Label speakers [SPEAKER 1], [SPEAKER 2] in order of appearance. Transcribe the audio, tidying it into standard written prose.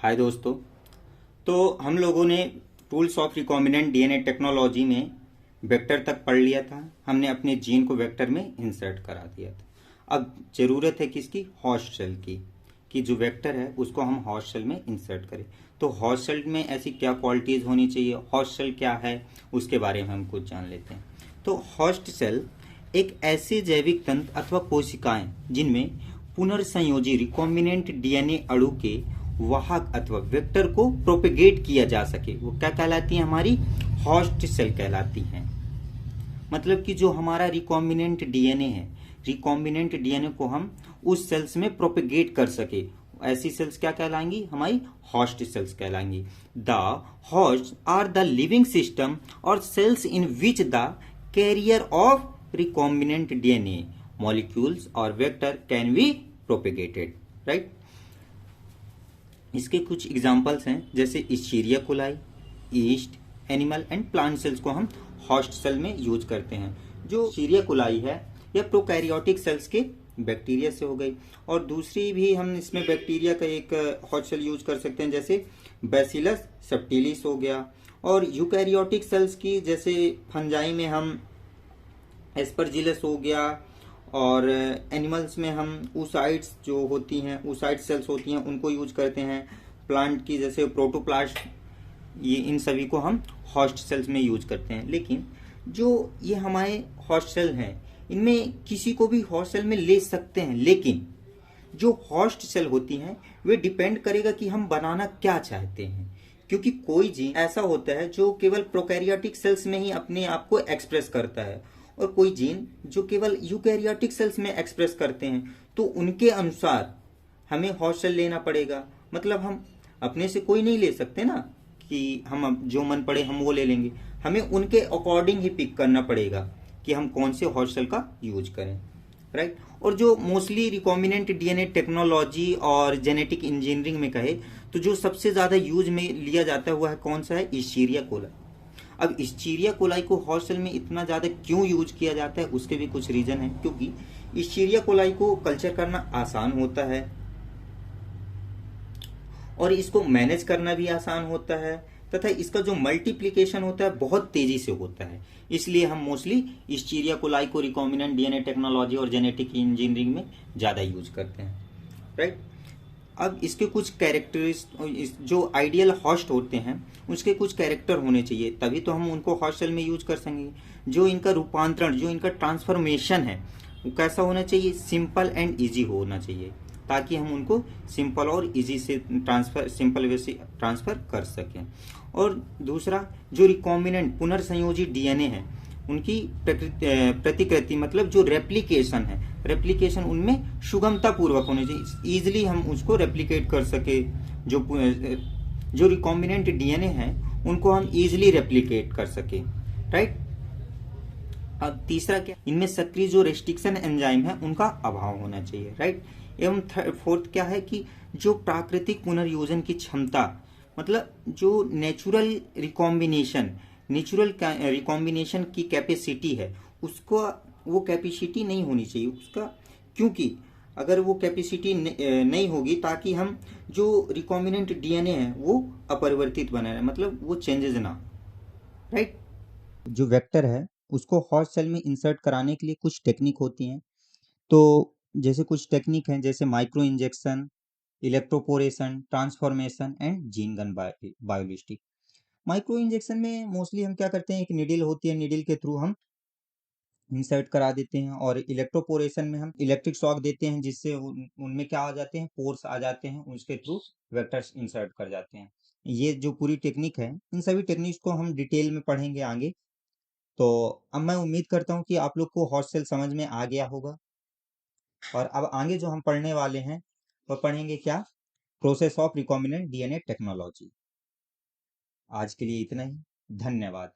[SPEAKER 1] हाय दोस्तों। तो हम लोगों ने tools of recombinant DNA technology में वेक्टर तक पढ़ लिया था। हमने अपने जीन को वेक्टर में इंसर्ट करा दिया था। अब ज़रूरत है किसकी? होस्ट सेल की, कि जो वेक्टर है उसको हम होस्ट सेल में इंसर्ट करें। तो होस्ट सेल में ऐसी क्या क्वालिटीज़ होनी चाहिए, होस्ट सेल क्या है, उसके बारे में हम कुछ जान लेते हैं। तो होस्ट सेल एक ऐसे जैविक तंत्र अथवा कोशिकाएं जिनमें पुनर्संयोजी रिकॉम्बिनेंट डीएनए अणु के वाहक अथवा वेक्टर को प्रोपेगेट किया जा सके, वो क्या कहलाती है? हमारी होस्ट सेल कहलाती हैं। मतलब कि जो हमारा रिकॉम्बिनेंट डीएनए है, रिकॉम्बिनेंट डीएनए को हम उस सेल्स में प्रोपेगेट कर सके, ऐसी सेल्स क्या कहलाएंगी? हमारी होस्ट सेल्स कहलाएंगी। The host are the living system और cells in which the carrier of recombinant DNA molecules और vector can be propagated, right. इसके कुछ एग्जाम्पल्स हैं, जैसे Escherichia coli, yeast, animal and plant cells को हम होस्ट सेल में यूज करते हैं। जो इस्चीरिया कोलाई है यह प्रोकैरियोटिक सेल्स के बैक्टीरिया से हो गई, और दूसरी भी हम इसमें बैक्टीरिया का एक होस्ट सेल यूज कर सकते हैं, जैसे बैसिलस सब्टिलिस हो गया। और यूकैरियोटिक सेल्स की जैसे फंजाई में हम एस्परजिलस हो गया, और एनिमल्स में हम oocytes जो होती हैं, oocyte सेल्स होती हैं, उनको यूज करते हैं। प्लांट की जैसे प्रोटोप्लास्ट, ये इन सभी को हम होस्ट सेल्स में यूज करते हैं। लेकिन जो ये हमारे होस्ट सेल हैं, इनमें किसी को भी होस्ट सेल में ले सकते हैं, लेकिन जो होस्ट सेल होती हैं वे डिपेंड करेगा कि हम बनाना क्या चाहते हैं। क्योंकि कोई जीन ऐसा होता है जो केवल प्रोकैरियोटिक सेल्स में ही अपने आप को एक्सप्रेस करता है, और कोई जीन जो केवल यूकैरियोटिक सेल्स में एक्सप्रेस करते हैं, तो उनके अनुसार हमें होस्ट सेल लेना पड़ेगा। मतलब हम अपने से कोई नहीं ले सकते ना, कि हम अब जो मन पड़े हम वो ले लेंगे। हमें उनके अकॉर्डिंग ही पिक करना पड़ेगा कि हम कौन से होस्ट सेल का यूज करें, राइट। और जो मोस्टली रिकॉम्बिनेंट डीएनए टेक्नोलॉजी और जेनेटिक इंजीनियरिंग में कहे तो जो सबसे ज्यादा यूज में लिया जाता है वह है कौन सा है? इस्चीरिया कोलाई। अब इस्चीरिया कोलाई को होस्ट सेल में इतना ज्यादा क्यों यूज किया जाता है, उसके भी कुछ रीजन है। क्योंकि इस्चीरिया कोलाई को कल्चर करना आसान होता है और इसको मैनेज करना भी आसान होता है, तथा इसका जो मल्टीप्लिकेशन होता है बहुत तेजी से होता है। इसलिए हम मोस्टली इस्चीरिया कोलाई को रिकॉम्बिनेंट डीएनए टेक्नोलॉजी और जेनेटिक इंजीनियरिंग में ज़्यादा यूज करते हैं, राइट। अब इसके कुछ कैरेक्टरिस्ट, जो आइडियल होस्ट होते हैं उसके कुछ कैरेक्टर होने चाहिए, तभी तो हम उनको होस्ट सेल में यूज कर सकेंगे। जो इनका रूपांतरण, जो इनका ट्रांसफॉर्मेशन है, वो कैसा होना चाहिए? सिंपल एंड इजी होना चाहिए, ताकि हम उनको सिंपल और इजी से सिंपल वे से ट्रांसफर कर सकें। और दूसरा, जो रिकॉम्बिनेंट पुनर्संयोजी डीएनए है, उनकी प्रतिकृति मतलब जो रेप्लिकेशन है, रेप्लिकेशन उनमें सुगमता पूर्वक होनी चाहिए, इजिली हम उसको रेप्लिकेट कर सके। जो रिकॉम्बिनेंट डीएनए है उनको हम इजिली रेप्लिकेट कर सके, राइट। अब तीसरा क्या? इनमें सक्रिय जो रेस्ट्रिक्शन एंजाइम है उनका अभाव होना चाहिए, राइट। एवं फोर्थ क्या है कि जो प्राकृतिक पुनर्योजन की क्षमता, मतलब जो नेचुरल रिकॉम्बिनेशन की कैपेसिटी है, उसको वो कैपेसिटी नहीं होनी चाहिए उसका। क्योंकि अगर वो कैपेसिटी नहीं होगी, ताकि हम जो रिकॉम्बिनेंट डीएनए है वो अपरिवर्तित बना रहे, मतलब वो चेंजेस ना, राइट। जो वेक्टर है उसको होस्ट सेल में इंसर्ट कराने के लिए कुछ टेक्निक होती हैं। तो जैसे कुछ टेक्निक हैं, जैसे micro injection, electroporation, transformation and gene gun biolistic. Micro injection में मोस्टली हम क्या करते हैं, एक निडिल होती है, निडिल के थ्रू हम इंसर्ट करा देते हैं। और इलेक्ट्रोपोरेशन में हम इलेक्ट्रिक शॉक देते हैं, जिससे उनमें क्या आ जाते हैं? पोर्स आ जाते हैं, उसके थ्रू वेक्टर्स इंसर्ट कर जाते हैं। ये जो पूरी टेक्निक है, इन सभी टेक्निक्स को हम डिटेल में पढ़ेंगे आगे। तो अब मैं उम्मीद करता हूँ कि आप लोग को हॉट सेल समझ में आ गया होगा। और अब आगे जो हम पढ़ने वाले हैं वह पढ़ेंगे क्या? Process of recombinant DNA technology. आज के लिए इतना ही। धन्यवाद।